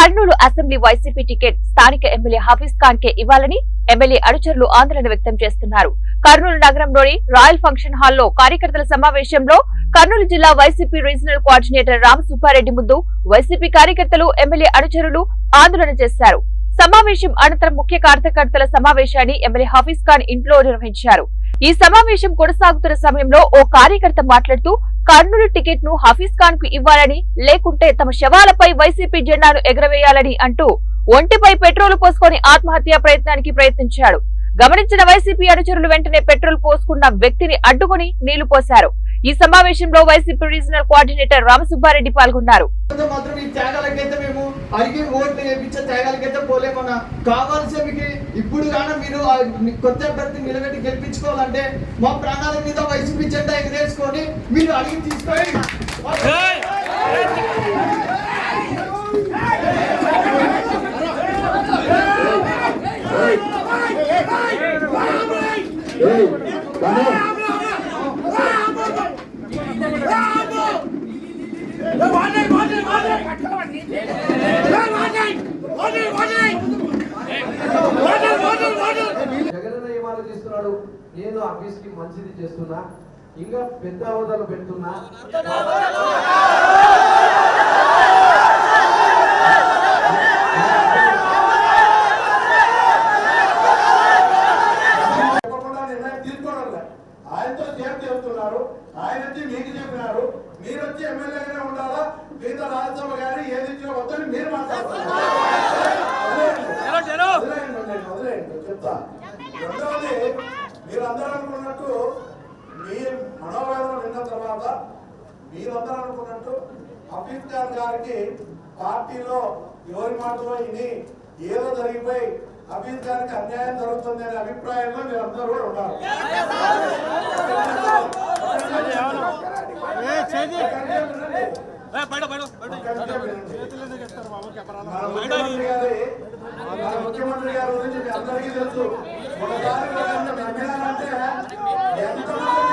Kurnool assembly YCP ticket స్థానిక MLA Hafeez Khan కే ఇవ్వాలని MLA అనుచరులు ఆందోళన వ్యక్తం చేస్తున్నారు. కర్నూలు నగరంలోని రాయల్ ఫంక్షన్ హాల్లో కార్యకర్తల సమావేశంలో కర్నూలు జిల్లా వైసీపీ రీజనల్ కోఆర్డినేటర్ రామసుబ్బారెడ్డి ముందు వైసీపీ కార్యకర్తలు ఎమ్మెల్యే అనుచరులు ఆందోళన చేశారు. సమావేశం అనంతరం ముఖ్య కార్యకర్తల సమావేశాన్ని ఎమ్మెల్యే హఫీజ్ ఖాన్ ఇంట్లో నిర్వహించారు. ఈ సమావేశం కొనసాగుతున్న సమయంలో ఓ కార్యకర్త మాట్లాడుతూ కర్నూలు టికెట్ ను హఫీజ్ ఖాన్ కు ఇవ్వాలని, లేకుంటే తమ శవాలపై వైసీపీ జెండాను ఎగరవేయాలని అంటూ ఒంటిపై పెట్రోల్ పోసుకొని ఆత్మహత్యా ప్రయత్నానికి ప్రయత్నించాడు. గమనించిన వైసీపీ అనుచరులు వెంటనే పెట్రోల్ పోసుకున్న వ్యక్తిని అడ్డుకుని నీళ్లు పోశారు. ఈ సమావేశంలో వైసీపీ రీజనల్ కోఆర్డినేటర్ రామసుబ్బారెడ్డి పాల్గొన్నారు. ఇప్పుడు గాన మీరు కొత్త అభ్యర్థి నిలబెట్టి గెలిపించుకోవాలంటే మా ప్రాణాల మీద వైసీపీ జెండా ఎగరేసుకొని మీరు అడిగి తీసుకోండి. జగన్ చేస్తున్నాడు. నేను ఆఫీస్ కి మంచిది చేస్తున్నా, ఇంకా పెద్ద హోదాలు పెడుతున్నా. ఆయనతో సేఫ్ చేస్తున్నారు. ఆయన వచ్చి మీకు చెప్పినారు, మీరు వచ్చి ఎమ్మెల్యేగానే ఉండాలా, మిగతా రాజ్యసభ గానీ ఏది ఇచ్చినా వద్దని మీరు మాట్లాడుతున్నారు. చెప్తా. రెండవది, మీరందరూ అనుకున్నట్టు మీ మనోవేదన విన్న తర్వాత మీరందరూ అనుకున్నట్టు హఫీజ్ ఖాన్ గారికి పార్టీలో ఎవరి మాటలో ఇని ఏదో జరిగిపోయి హఫీజ్ ఖాన్కి అన్యాయం జరుగుతుంది అనే అభిప్రాయంలో మీరందరూ కూడా ఉన్నారు. ముఖ్యమంత్రి గారి గురించి మీ అందరికీ తెలుసు. ఒకసారి నమ్మినారంటే ఎంతమంది